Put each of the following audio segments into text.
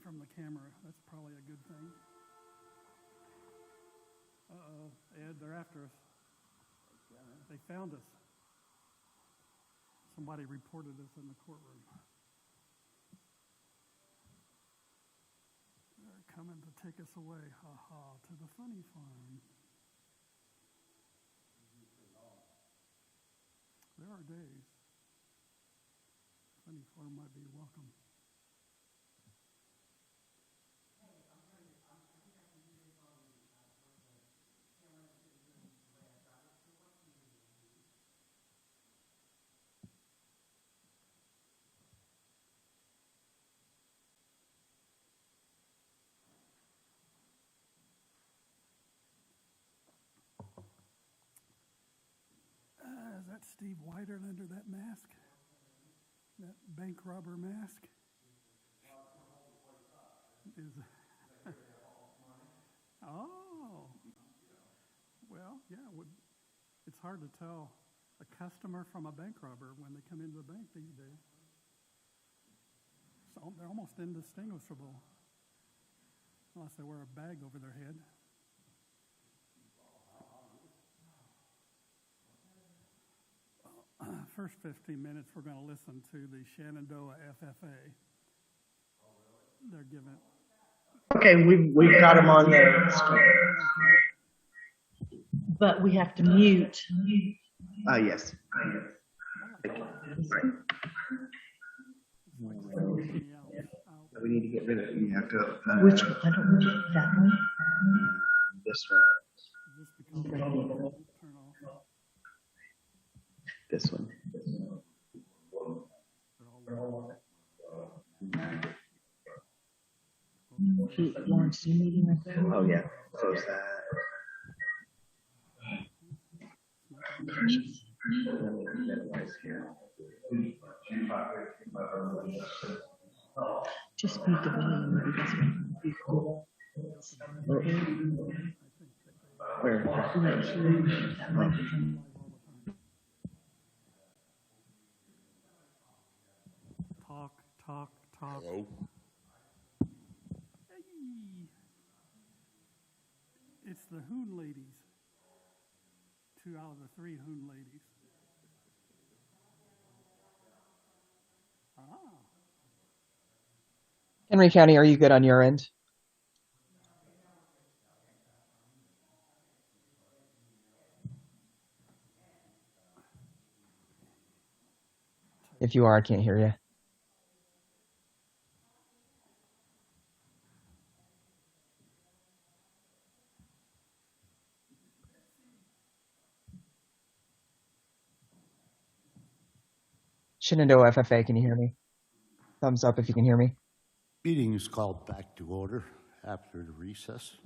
from the camera. That's probably a good thing. Uh-oh, Ed, they're after us. They found us. Somebody reported us in the courtroom. They're coming to take us away, to the funny farm. There are days. Funny farm might be welcome. Is that Steve Whiter under that mask? That bank robber mask? Is oh, well, yeah. It's hard to tell a customer from a bank robber when they come into the bank these days. So they're almost indistinguishable, unless they wear a bag over their head. First 15 minutes, we're going to listen to the Shenandoah FFA. They're giving. Okay, we've got them on there. But we have to mute. Yes. We need to get rid of it. You have to. Which one? I don't know. That one? This one. Turn off. This one. Launch Zoom meeting right there. Oh yeah. Close that. Just mute the volume because we cool. Where? Right here. That microphone. Talk. Hello? Hey. It's the Hoon ladies. 2 out of the 3 Hoon ladies. Henry County, are you good on your end? If you are, I can't hear you. Shenandoah FFA, can you hear me? Thumbs up if you can hear me. Meeting is called back to order after the recess.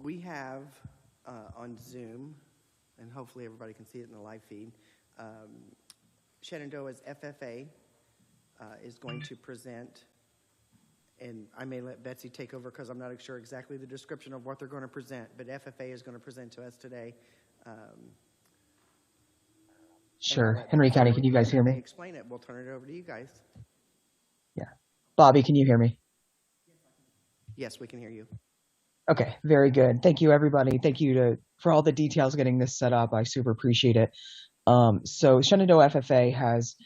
We have on Zoom, and hopefully everybody can see it in the live feed, Shenandoah's FFA is going to present, and I may let Betsy take over because I'm not sure exactly the description of what they're going to present, but FFA is going to present to us today. Sure. Henry County, can you guys hear me? Explain it. We'll turn it over to you guys. Yeah. Bobby, can you hear me? Yes, we can hear you. Okay, very good. Thank you, everybody. Thank you for all the details getting this set up. I super appreciate it. So Shenandoah FFA has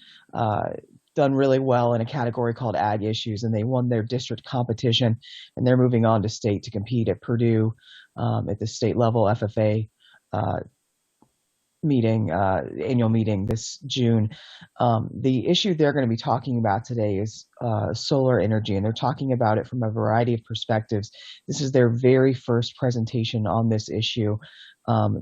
done really well in a category called Ag Issues, and they won their district competition, and they're moving on to state to compete at Purdue at the state level FFA meeting, annual meeting this June. The issue they're going to be talking about today is solar energy, and they're talking about it from a variety of perspectives. This is their very first presentation on this issue.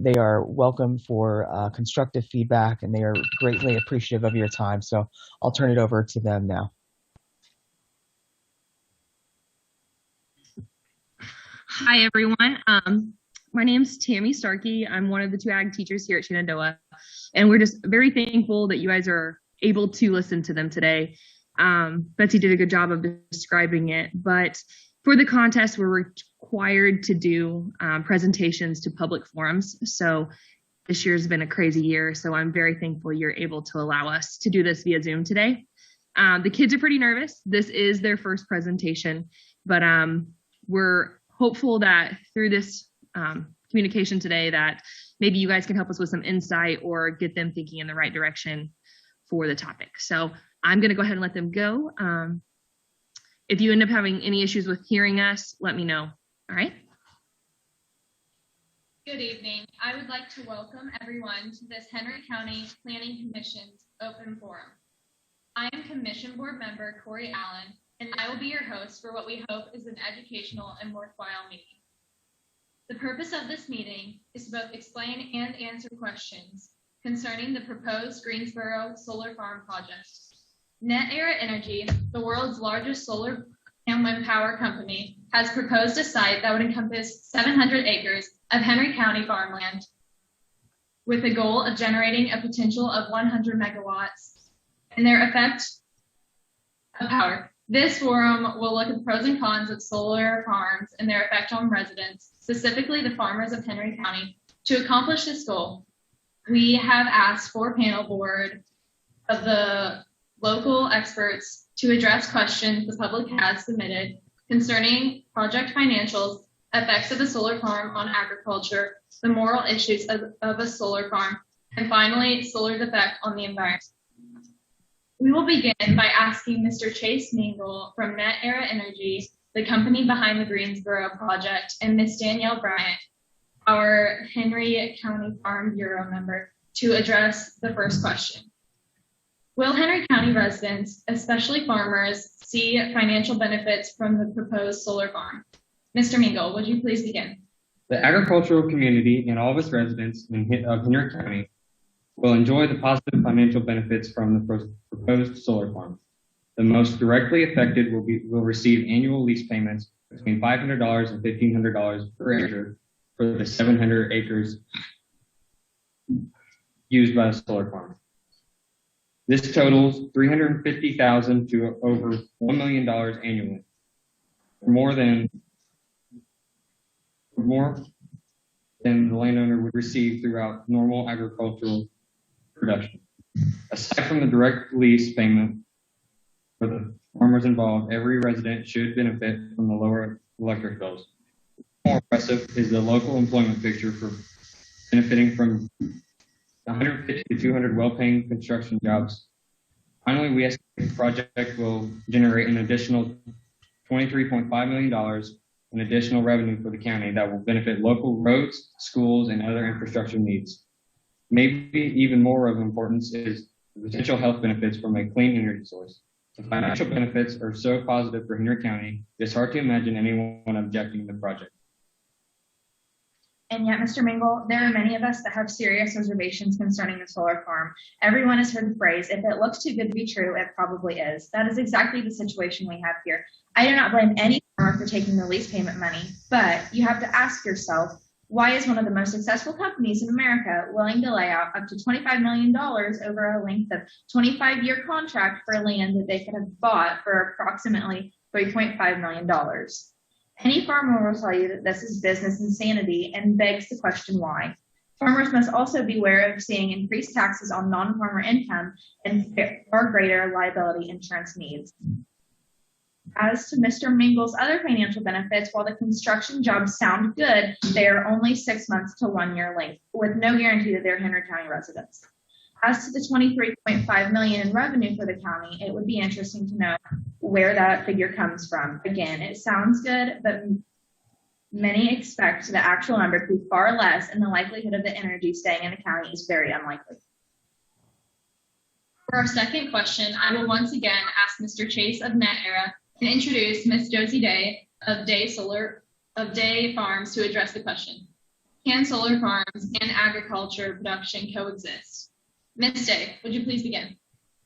They are welcome for constructive feedback, and they are greatly appreciative of your time. So I'll turn it over to them now. Hi, everyone. My name's Tammy Starkey. I'm one of the 2 ag teachers here at Shenandoah, and we're just very thankful that you guys are able to listen to them today. Betsy did a good job of describing it, but for the contest, we're required to do presentations to public forums. So This year's been a crazy year, so I'm very thankful you're able to allow us to do this via Zoom today. The kids are pretty nervous. This is their first presentation, but we're hopeful that through this communication today that maybe you guys can help us with some insight or get them thinking in the right direction for the topic. So I'm going to go ahead and let them go. If you end up having any issues with hearing us, let me know. All right. Good evening. I would like to welcome everyone to this Henry County Planning Commission's open forum. I am Commission Board Member Corey Allen, and I will be your host for what we hope is an educational and worthwhile meeting. The purpose of this meeting is to both explain and answer questions concerning the proposed Greensboro solar farm project. NetEra Energy, the world's largest solar and wind power company, has proposed a site that would encompass 700 acres of Henry County farmland with a goal of generating a potential of 100 megawatts and their effect of power. This forum will look at the pros and cons of solar farms and their effect on residents, specifically the farmers of Henry County. To accomplish this goal, we have asked for a panel board of the local experts to address questions the public has submitted concerning project financials, effects of a solar farm on agriculture, the moral issues of a solar farm, and finally, solar's effect on the environment. We will begin by asking Mr. Chase Mingle from NetEra Energy, the company behind the Greensboro project, and Ms. Danielle Bryant, our Henry County Farm Bureau member, to address the first question. Will Henry County residents, especially farmers, see financial benefits from the proposed solar farm? Mr. Mingle, would you please begin? The agricultural community and all of its residents of Henry County will enjoy the positive financial benefits from the proposed solar farm. The most directly affected will receive annual lease payments between $500 and $1,500 per acre for the 700 acres used by the solar farm. This totals $350,000 to over $1 million annually, more than the landowner would receive throughout normal agricultural production. Aside from the direct lease payment for the farmers involved, every resident should benefit from the lower electric bills. More impressive is the local employment picture for benefiting from 150 to 200 well-paying construction jobs. Finally, we estimate the project will generate an additional $23.5 million in additional revenue for the county that will benefit local roads, schools, and other infrastructure needs. Maybe even more of importance is the potential health benefits from a clean energy source. The financial benefits are so positive for Henry County, it's hard to imagine anyone objecting to the project. And yet, Mr. Mingle, there are many of us that have serious reservations concerning the solar farm. Everyone has heard the phrase, if it looks too good to be true, it probably is. That is exactly the situation we have here. I do not blame any farmer for taking the lease payment money, but you have to ask yourself, why is one of the most successful companies in America willing to lay out up to $25 million over a length of 25-year contract for land that they could have bought for approximately $3.5 million? Any farmer will tell you that this is business insanity and begs the question why. Farmers must also beware of seeing increased taxes on non-farmer income and far greater liability insurance needs. As to Mr. Mingle's other financial benefits, while the construction jobs sound good, they are only 6 months to 1 year length, with no guarantee that they're Henry County residents. As to the $23.5 million in revenue for the county, it would be interesting to know where that figure comes from. Again, it sounds good, but many expect the actual number to be far less, and the likelihood of the energy staying in the county is very unlikely. For our second question, I will once again ask Mr. Chase of NetEra to introduce Ms. Josie Day of Day Farms to address the question. Can solar farms and agriculture production coexist? Ms. Day, would you please begin?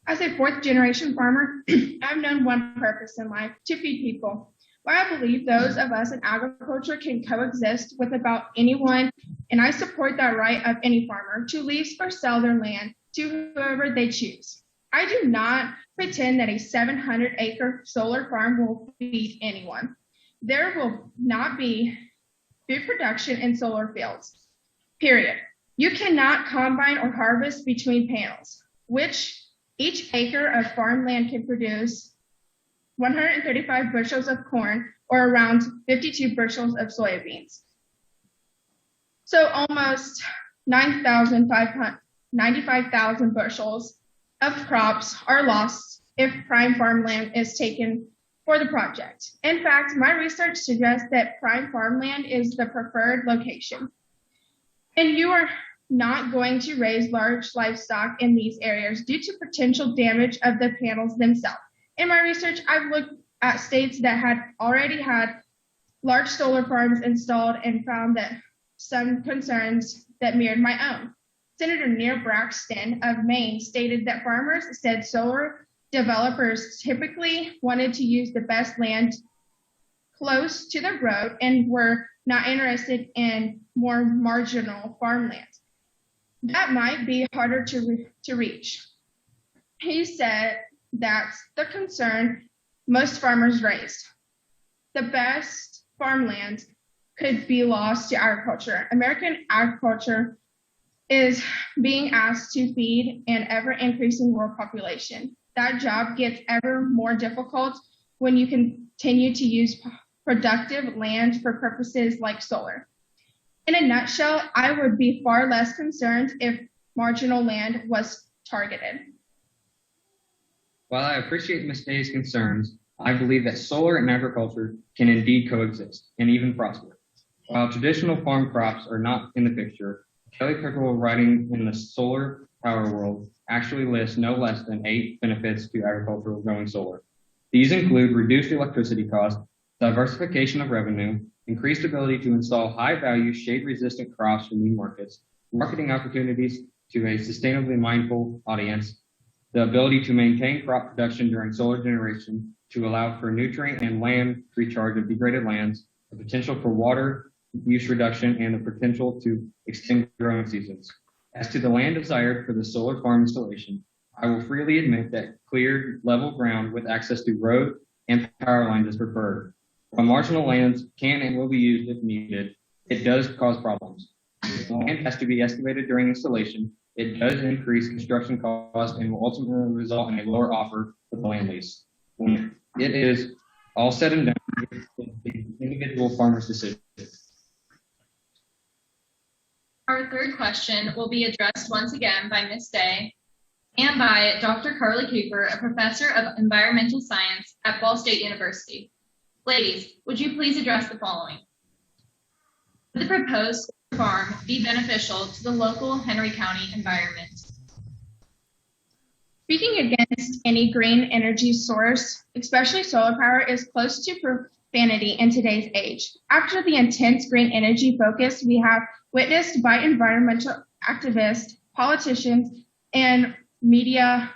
As a fourth-generation farmer, I've known one purpose in life, to feed people. But I believe those of us in agriculture can coexist with about anyone, and I support that right of any farmer to lease or sell their land to whoever they choose. I do not pretend that a 700-acre solar farm will feed anyone. There will not be food production in solar fields, period. You cannot combine or harvest between panels, which each acre of farmland can produce 135 bushels of corn or around 52 bushels of soybeans. So almost 95,000 bushels of crops are lost if prime farmland is taken for the project. In fact, my research suggests that prime farmland is the preferred location. And you are not going to raise large livestock in these areas due to potential damage of the panels themselves. In my research, I've looked at states that had already had large solar farms installed and found that some concerns that mirrored my own. Senator Neil Braxton of Maine stated that farmers said solar developers typically wanted to use the best land close to the road and were not interested in more marginal farmland. That might be harder to reach. He said that's the concern most farmers raised. The best farmland could be lost to agriculture. American agriculture is being asked to feed an ever-increasing world population. That job gets ever more difficult when you continue to use productive land for purposes like solar. In a nutshell, I would be far less concerned if marginal land was targeted. While I appreciate Ms. Day's concerns, I believe that solar and agriculture can indeed coexist and even prosper. While traditional farm crops are not in the picture, Kelly Pickle, writing in the solar power world, actually lists no less than 8 benefits to agricultural growing solar. These include reduced electricity costs, diversification of revenue, increased ability to install high-value, shade-resistant crops for new markets, marketing opportunities to a sustainably mindful audience, the ability to maintain crop production during solar generation to allow for nutrient and land recharge of degraded lands, the potential for water use reduction, and the potential to extend growing seasons. As to the land desired for the solar farm installation, I will freely admit that cleared level ground with access to road and power lines is preferred. While marginal lands can and will be used if needed, it does cause problems. If the land has to be excavated during installation, it does increase construction costs and will ultimately result in a lower offer for the land lease. When it is all said and done, it's the individual farmer's decision. Our third question will be addressed once again by Ms. Day and by Dr. Carly Cooper, a professor of environmental science at Ball State University. Ladies, would you please address the following? Would the proposed farm be beneficial to the local Henry County environment? Speaking against any green energy source, especially solar power, is close to profanity in today's age. After the intense green energy focus we have witnessed by environmental activists, politicians, and media,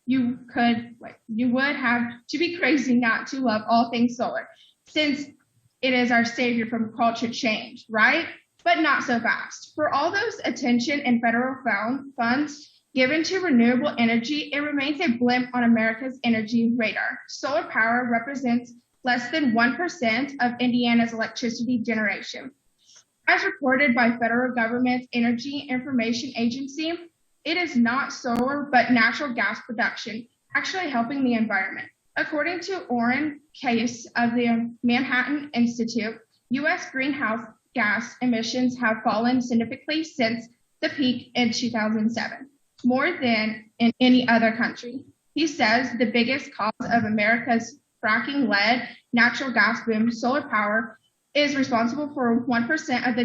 you would have to be crazy not to love all things solar, since it is our savior from culture change, right? But not so fast. For all those attention and federal funds given to renewable energy, it remains a blimp on America's energy radar. Solar power represents less than 1% of Indiana's electricity generation. As reported by federal government's Energy Information Agency, it is not solar, but natural gas production, actually helping the environment. According to Orrin Case of the Manhattan Institute, U.S. greenhouse gas emissions have fallen significantly since the peak in 2007, more than in any other country. He says the biggest cause of America's fracking-led natural gas boom, solar power, is responsible for 1% of the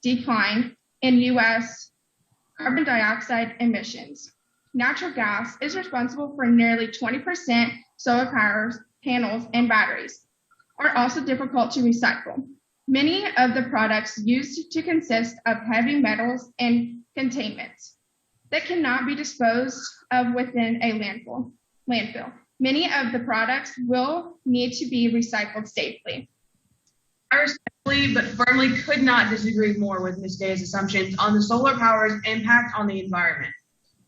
decline in U.S. carbon dioxide emissions. Natural gas is responsible for nearly 20%. Solar power panels and batteries are also difficult to recycle. Many of the products used to consist of heavy metals and contaminants that cannot be disposed of within a landfill. Many of the products will need to be recycled safely. I respectfully but firmly could not disagree more with Ms. Day's assumptions on the solar power's impact on the environment.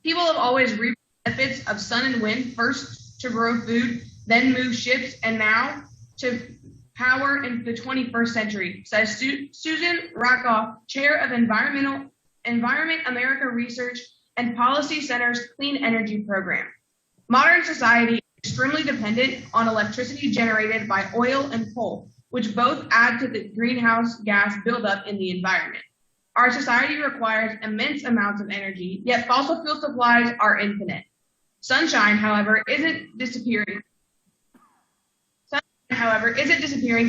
People have always reaped the benefits of sun and wind, first to grow food, then move ships, and now to power in the 21st century, says Susan Rockoff, chair of environmental Environment America Research and Policy Center's Clean Energy Program. Modern society is extremely dependent on electricity generated by oil and coal, which both add to the greenhouse gas buildup in the environment. Our society requires immense amounts of energy, yet fossil fuel supplies are infinite. Sunshine, however, isn't disappearing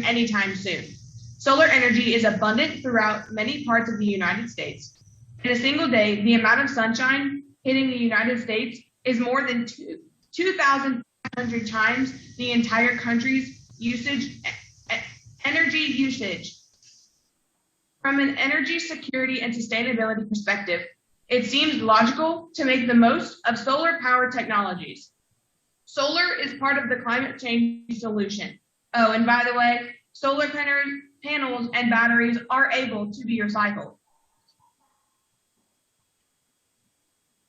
anytime soon. Solar energy is abundant throughout many parts of the United States. In a single day, the amount of sunshine hitting the United States is more than 2,500 times the entire country's energy usage. From an energy security and sustainability perspective, it seems logical to make the most of solar power technologies. Solar is part of the climate change solution. Oh, and by the way, solar panels and batteries are able to be recycled.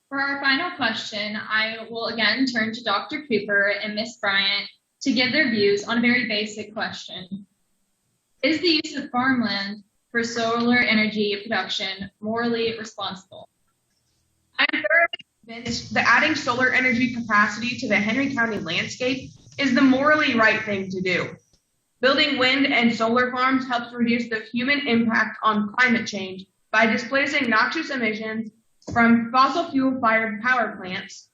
For our final question, I will again turn to Dr. Cooper and Ms. Bryant to give their views on a very basic question. Is the use of farmland for solar energy production morally responsible? I'm thoroughly convinced that adding solar energy capacity to the Henry County landscape is the morally right thing to do. Building wind and solar farms helps reduce the human impact on climate change by displacing noxious emissions from fossil fuel-fired power plants.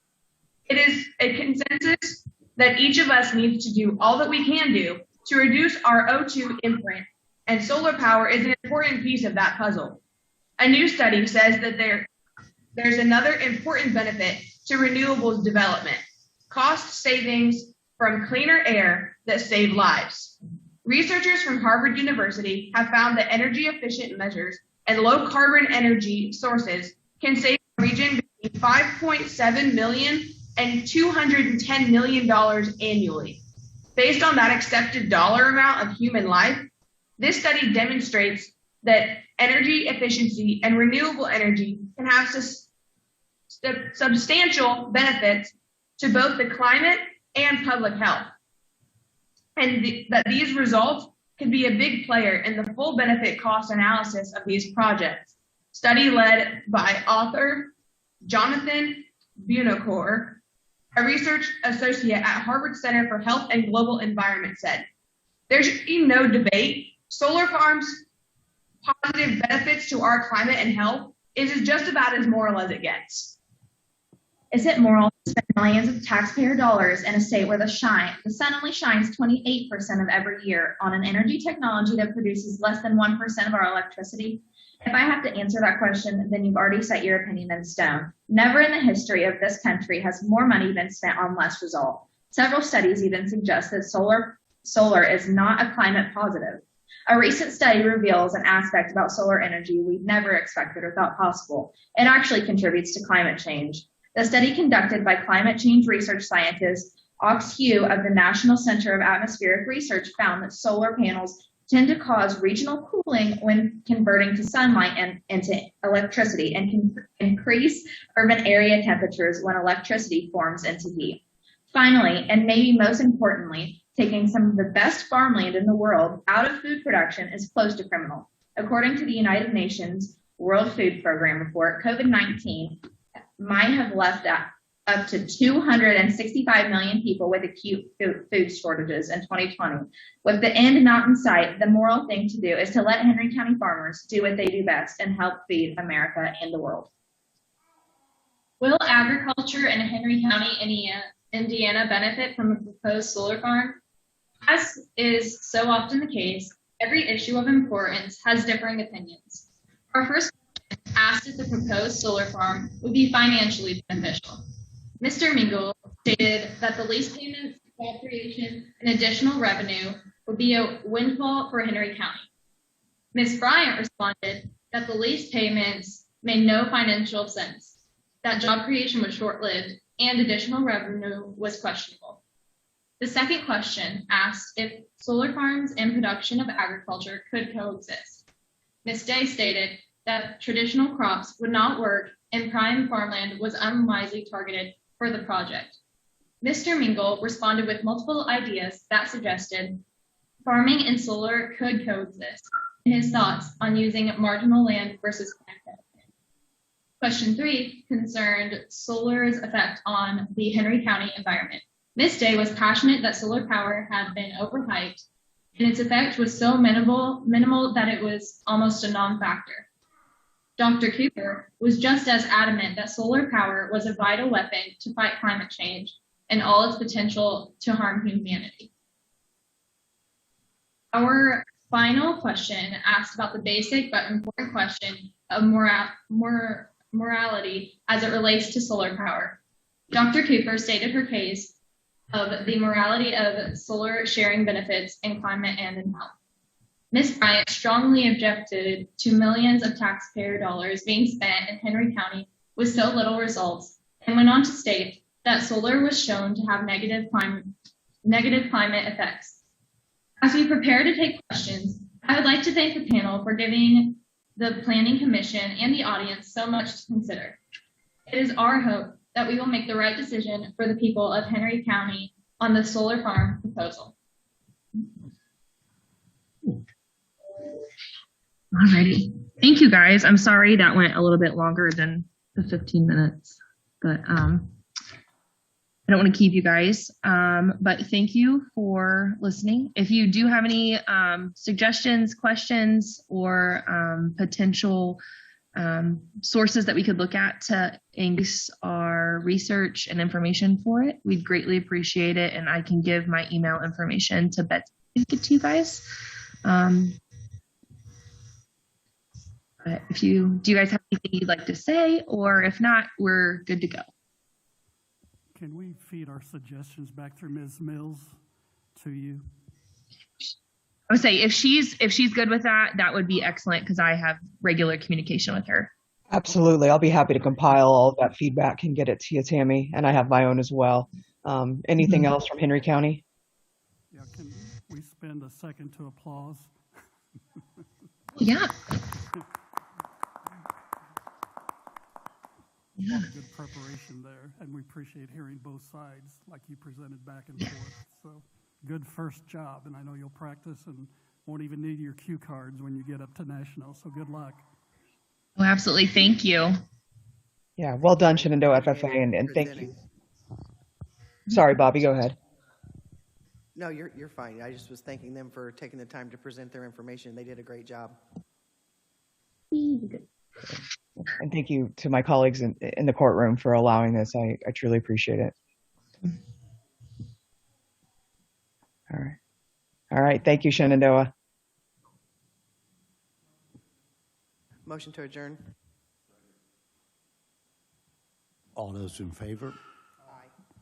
It is a consensus that each of us needs to do all that we can do to reduce our O2 imprint, and solar power is an important piece of that puzzle. A new study says that there's another important benefit to renewables development: cost savings from cleaner air that save lives. Researchers from Harvard University have found that energy-efficient measures and low-carbon energy sources can save the region between $5.7 million and $210 million annually. Based on that accepted dollar amount of human life, this study demonstrates that energy efficiency and renewable energy can have substantial benefits to both the climate and public health, and that these results could be a big player in the full benefit cost analysis of these projects. Study led by author Jonathan Buonocore, a research associate at Harvard Center for Health and Global Environment, said, "There should be no debate. Solar farms' positive benefits to our climate and health is just about as moral as it gets." Is it moral to spend millions of taxpayer dollars in a state where the sun only shines 28% of every year on an energy technology that produces less than 1% of our electricity? If I have to answer that question, then you've already set your opinion in stone. Never in the history of this country has more money been spent on less result. Several studies even suggest that solar is not a climate positive. A recent study reveals an aspect about solar energy we'd never expected or thought possible. It actually contributes to climate change. The study conducted by climate change research scientist Ox Hugh of the National Center of Atmospheric Research found that solar panels tend to cause regional cooling when converting to sunlight into electricity, and can increase urban area temperatures when electricity forms into heat. Finally, and maybe most importantly, taking some of the best farmland in the world out of food production is close to criminal. According to the United Nations World Food Program report, COVID-19 might have left up to 265 million people with acute food shortages in 2020. With the end not in sight, the moral thing to do is to let Henry County farmers do what they do best and help feed America and the world. Will agriculture in Henry County, Indiana benefit from a proposed solar farm? As is so often the case, every issue of importance has differing opinions. Our first question asked if the proposed solar farm would be financially beneficial. Mr. Mingle stated that the lease payments, job creation, and additional revenue would be a windfall for Henry County. Ms. Bryant responded that the lease payments made no financial sense, that job creation was short-lived, and additional revenue was questionable. The second question asked if solar farms and production of agriculture could coexist. Ms. Day stated that traditional crops would not work and prime farmland was unwisely targeted for the project. Mr. Mingle responded with multiple ideas that suggested farming and solar could coexist, and his thoughts on using marginal land versus plant development. Question 3 concerned solar's effect on the Henry County environment. Ms. Day was passionate that solar power had been overhyped, and its effect was so minimal that it was almost a non-factor. Dr. Cooper was just as adamant that solar power was a vital weapon to fight climate change and all its potential to harm humanity. Our final question asked about the basic but important question of morality as it relates to solar power. Dr. Cooper stated her case of the morality of solar sharing benefits in climate and in health. Ms. Bryant strongly objected to millions of taxpayer dollars being spent in Henry County with so little results, and went on to state that solar was shown to have negative climate effects. As we prepare to take questions, I would like to thank the panel for giving the Planning Commission and the audience so much to consider. It is our hope that we will make the right decision for the people of Henry County on the solar farm proposal. Alrighty. Thank you guys. I'm sorry that went a little bit longer than the 15 minutes, but I don't want to keep you guys. But thank you for listening. If you do have any suggestions, questions, or potential sources that we could look at to increase our research and information for it, we'd greatly appreciate it. And I can give my email information to Betsy to get to you guys. But do you guys have anything you'd like to say? Or if not, we're good to go. Can we feed our suggestions back through Ms. Mills to you? I would say if she's good with that, that would be excellent because I have regular communication with her. Absolutely. I'll be happy to compile all of that feedback and get it to you, Tammy. And I have my own as well. Anything else from Henry County? Yeah, can we spend a second to applause? Yeah. A lot of good preparation there, and we appreciate hearing both sides like you presented back and forth. So good first job, and I know you'll practice and won't even need your cue cards when you get up to national, so good luck. Oh, absolutely. Thank you. Yeah, well done, Shenandoah FFA, and thank you. Sorry, Bobby, go ahead. No, you're fine. I just was thanking them for taking the time to present their information. They did a great job. And thank you to my colleagues in the courtroom for allowing this. I truly appreciate it. All right. Thank you, Shenandoah. Motion to adjourn. All those in favor?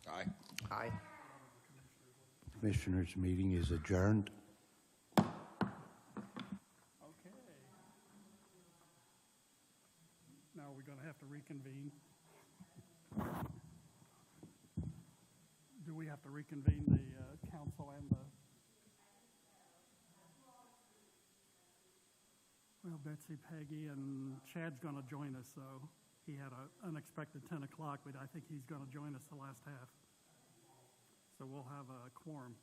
Aye. Aye. Commissioners' meeting is adjourned. Now we're going to have to reconvene. Do we have to reconvene the council and the... Well, Betsy, Peggy, and Chad's going to join us, so he had an unexpected 10 o'clock, but I think he's going to join us the last half. So we'll have a quorum.